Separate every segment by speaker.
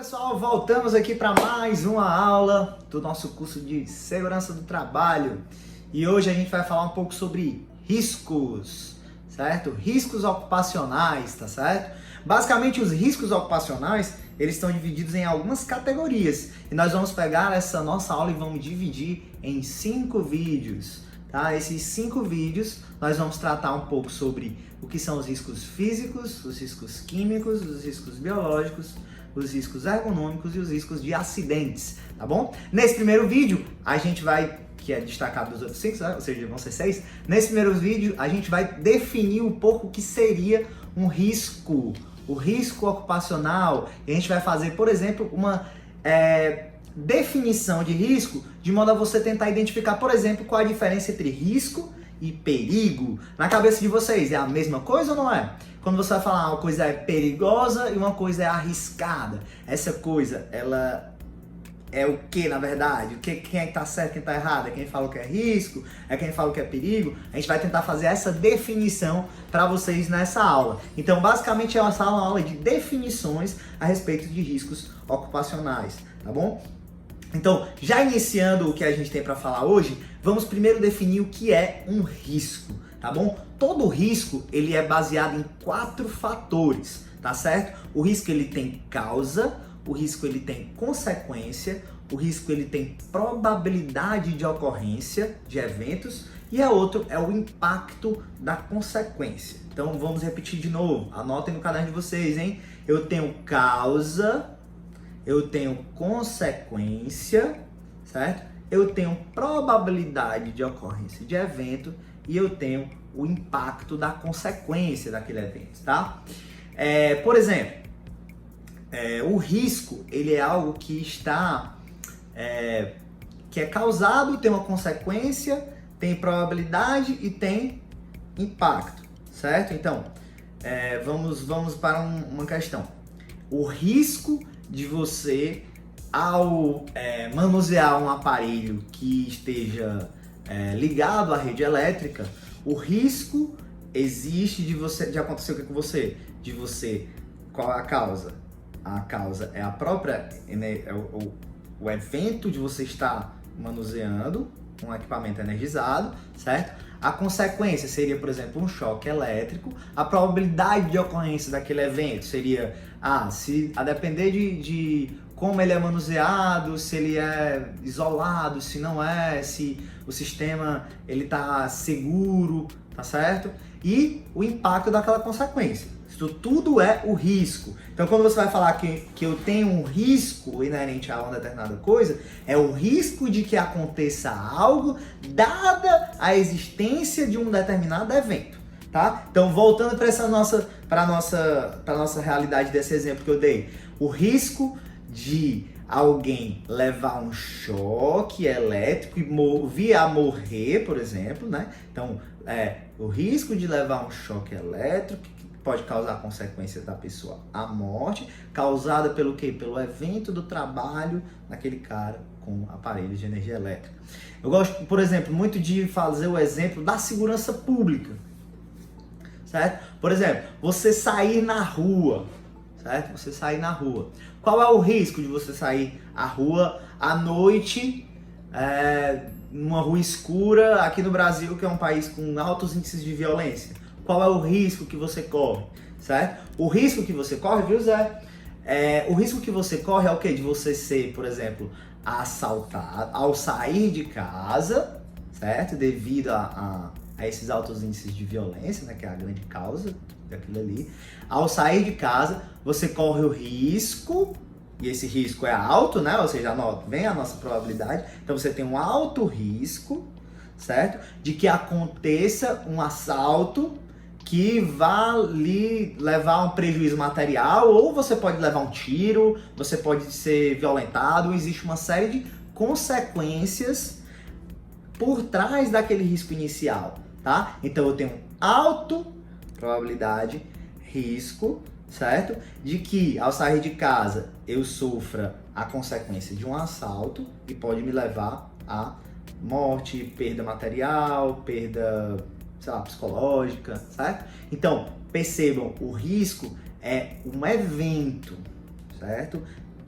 Speaker 1: Pessoal, voltamos aqui para mais uma aula do nosso curso de segurança do trabalho e hoje a gente vai falar um pouco sobre riscos, certo? Riscos ocupacionais, tá certo? Basicamente os riscos ocupacionais, eles estão divididos em algumas categorias e nós vamos pegar essa nossa aula e vamos dividir em 5 vídeos, tá? Esses 5 vídeos nós vamos tratar um pouco sobre o que são os riscos físicos, os riscos químicos, os riscos biológicos, os riscos ergonômicos e os riscos de acidentes, tá bom? Nesse primeiro vídeo, a gente vai, que é destacado dos outros 5, né? Ou seja, vão ser 6. Nesse primeiro vídeo, a gente vai definir um pouco o que seria um risco, o risco ocupacional. E a gente vai fazer, por exemplo, uma definição de risco, de modo a você tentar identificar, por exemplo, qual a diferença entre risco e perigo. Na cabeça de vocês, é a mesma coisa ou não é? Quando você vai falar uma coisa é perigosa e uma coisa é arriscada, essa coisa, ela é o que na verdade? Quem é que tá certo, quem tá errado? É quem fala que é risco? É quem fala que é perigo? A gente vai tentar fazer essa definição para vocês nessa aula. Então, basicamente, essa é uma aula de definições a respeito de riscos ocupacionais, tá bom? Então, já iniciando o que a gente tem para falar hoje, vamos primeiro definir o que é um risco, tá bom? Todo risco, ele é baseado em 4 fatores, tá certo? O risco, ele tem causa, o risco, ele tem consequência, o risco, ele tem probabilidade de ocorrência de eventos e a outro é o impacto da consequência. Então, vamos repetir de novo, anotem no caderno de vocês, hein? Eu tenho causa, eu tenho consequência, certo? Eu tenho probabilidade de ocorrência de evento e eu tenho o impacto da consequência daquele evento, tá? Por exemplo, o risco, ele é algo que está, que é causado, tem uma consequência, tem probabilidade e tem impacto, certo? Então, vamos para uma questão. O risco de você, ao manusear um aparelho que esteja ligado à rede elétrica, o risco existe de acontecer o que com você? De você, qual é a causa? A causa é a própria, o evento de você estar manuseando um equipamento energizado, certo? A consequência seria, por exemplo, um choque elétrico. A probabilidade de ocorrência daquele evento seria, a depender de como ele é manuseado, se ele é isolado, se não é, se o sistema ele tá seguro, tá certo? E o impacto daquela consequência. Isso tudo é o risco. Então, quando você vai falar que eu tenho um risco inerente a uma determinada coisa, é o risco de que aconteça algo dada a existência de um determinado evento, tá? Então, voltando para a nossa realidade desse exemplo que eu dei, o risco de alguém levar um choque elétrico e vir a morrer, por exemplo, né? Então, o risco de levar um choque elétrico que pode causar consequência da pessoa a morte, causada pelo quê? Pelo evento do trabalho daquele cara com aparelhos de energia elétrica. Eu gosto, por exemplo, muito de fazer o exemplo da segurança pública, certo? Por exemplo, você sair na rua, certo? Você sair na rua. Qual é o risco de você sair à rua à noite, numa rua escura, aqui no Brasil, que é um país com altos índices de violência? Qual é o risco que você corre, certo? O risco que você corre, viu, Zé? O risco que você corre é o quê? De você ser, por exemplo, assaltado ao sair de casa, certo? Devido a esses altos índices de violência, né? Que é a grande causa daquilo ali. Ao sair de casa, você corre o risco, e esse risco é alto, né? Ou seja, vem a nossa probabilidade. Então você tem um alto risco, certo? De que aconteça um assalto que vá lhe levar um prejuízo material, ou você pode levar um tiro, você pode ser violentado, existe uma série de consequências por trás daquele risco inicial, tá? Então eu tenho alto probabilidade, risco, certo? De que ao sair de casa eu sofra a consequência de um assalto e pode me levar a morte, perda material, perda, sei lá, psicológica, certo? Então, percebam, o risco é um evento, certo?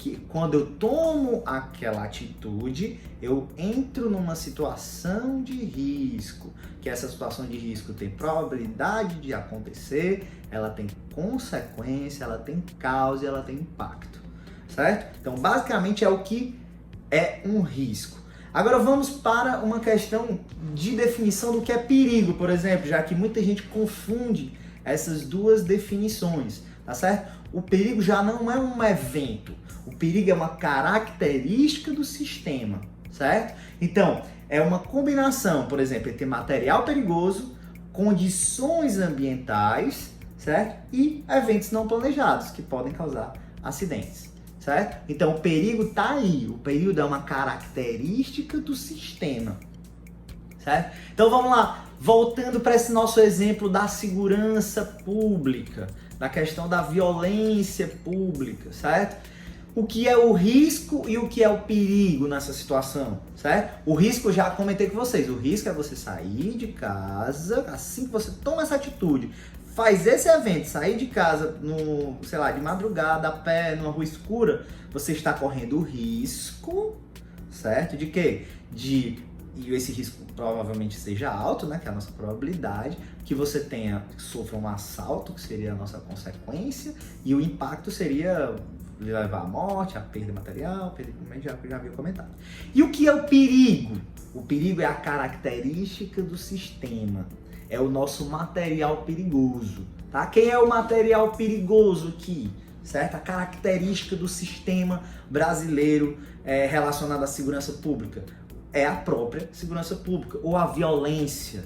Speaker 1: que quando eu tomo aquela atitude, eu entro numa situação de risco, que essa situação de risco tem probabilidade de acontecer, ela tem consequência, ela tem causa e ela tem impacto, certo? Então, basicamente é o que é um risco. Agora vamos para uma questão de definição do que é perigo, por exemplo, já que muita gente confunde essas duas definições, tá certo? O perigo já não é um evento, o perigo é uma característica do sistema, certo? Então, é uma combinação, por exemplo, entre material perigoso, condições ambientais, certo? E eventos não planejados, que podem causar acidentes, certo? Então, o perigo está aí, o perigo é uma característica do sistema, certo? Então, vamos lá, voltando para esse nosso exemplo da segurança pública, da questão da violência pública, certo? O que é o risco e o que é o perigo nessa situação, certo? O risco, eu já comentei com vocês, o risco é você sair de casa, assim que você toma essa atitude, faz esse evento, sair de casa, sei lá, de madrugada, a pé, numa rua escura, você está correndo o risco, certo? De quê? E esse risco provavelmente seja alto, né? Que é a nossa probabilidade, que você sofra um assalto, que seria a nossa consequência, e o impacto seria levar à morte, à perda material, como já havia comentado. E o que é o perigo? O perigo é a característica do sistema, é o nosso material perigoso, tá? Quem é o material perigoso aqui? Certo? A característica do sistema brasileiro relacionada à segurança pública é a própria segurança pública ou a violência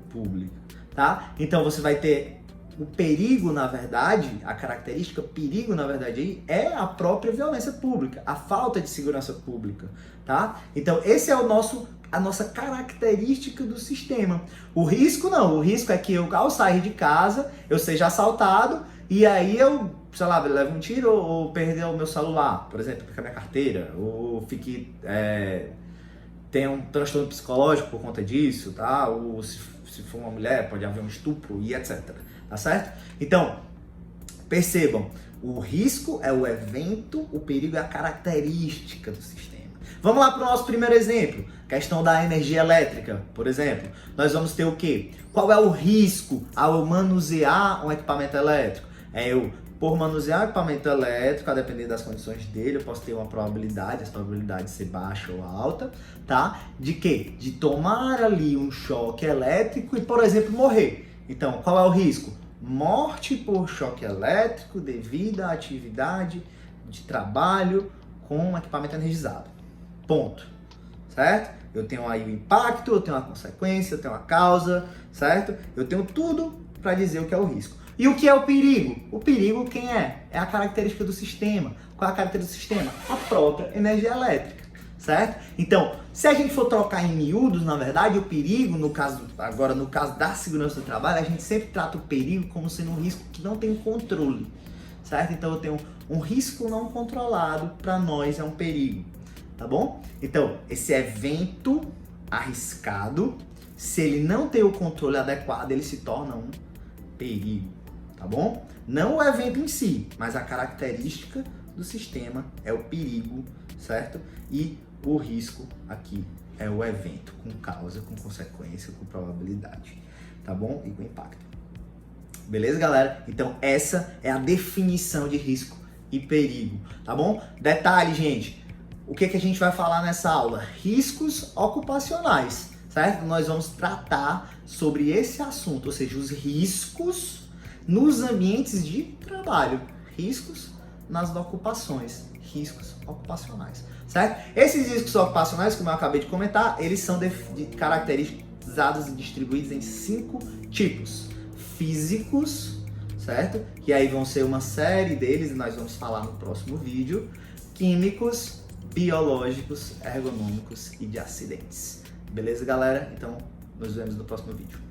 Speaker 1: pública, tá? Então você vai ter o perigo, na verdade, a característica perigo, na verdade, aí é a própria violência pública, a falta de segurança pública, tá? Então esse é a nossa característica do sistema. O risco não, o risco é que eu, ao sair de casa, eu seja assaltado e aí eu, sei lá, levo um tiro ou perder o meu celular, por exemplo, perca a minha carteira, ou tenha um transtorno psicológico por conta disso, tá? Ou se for uma mulher, pode haver um estupro e etc. Tá certo? Então, percebam, o risco é o evento, o perigo é a característica do sistema. Vamos lá para o nosso primeiro exemplo, questão da energia elétrica, por exemplo. Nós vamos ter o quê? Qual é o risco ao manusear um equipamento elétrico? Por manusear um equipamento elétrico, a depender das condições dele, eu posso ter uma probabilidade, essa probabilidade de ser baixa ou alta, tá? De quê? De tomar ali um choque elétrico e, por exemplo, morrer. Então, qual é o risco? Morte por choque elétrico devido à atividade de trabalho com equipamento energizado. Ponto. Certo? Eu tenho aí o impacto, eu tenho a consequência, eu tenho a causa, certo? Eu tenho tudo para dizer o que é o risco. E o que é o perigo? O perigo, quem é? É a característica do sistema. Qual é a característica do sistema? A própria energia elétrica. Certo? Então, se a gente for trocar em miúdos, na verdade, o perigo, no caso da segurança do trabalho, a gente sempre trata o perigo como sendo um risco que não tem controle, certo? Então, eu tenho um risco não controlado, para nós é um perigo, tá bom? Então, esse evento arriscado, se ele não tem o controle adequado, ele se torna um perigo, tá bom? Não o evento em si, mas a característica do sistema é o perigo, certo? E o risco aqui é o evento, com causa, com consequência, com probabilidade, tá bom? E com impacto. Beleza, galera? Então essa é a definição de risco e perigo, tá bom? Detalhe, gente, o que a gente vai falar nessa aula? Riscos ocupacionais, certo? Nós vamos tratar sobre esse assunto, ou seja, os riscos nos ambientes de trabalho, riscos nas ocupações, riscos ocupacionais, certo? Esses riscos ocupacionais, como eu acabei de comentar, eles são caracterizados e distribuídos em 5 tipos. Físicos, certo? Que aí vão ser uma série deles e nós vamos falar no próximo vídeo. Químicos, biológicos, ergonômicos e de acidentes. Beleza, galera? Então, nos vemos no próximo vídeo.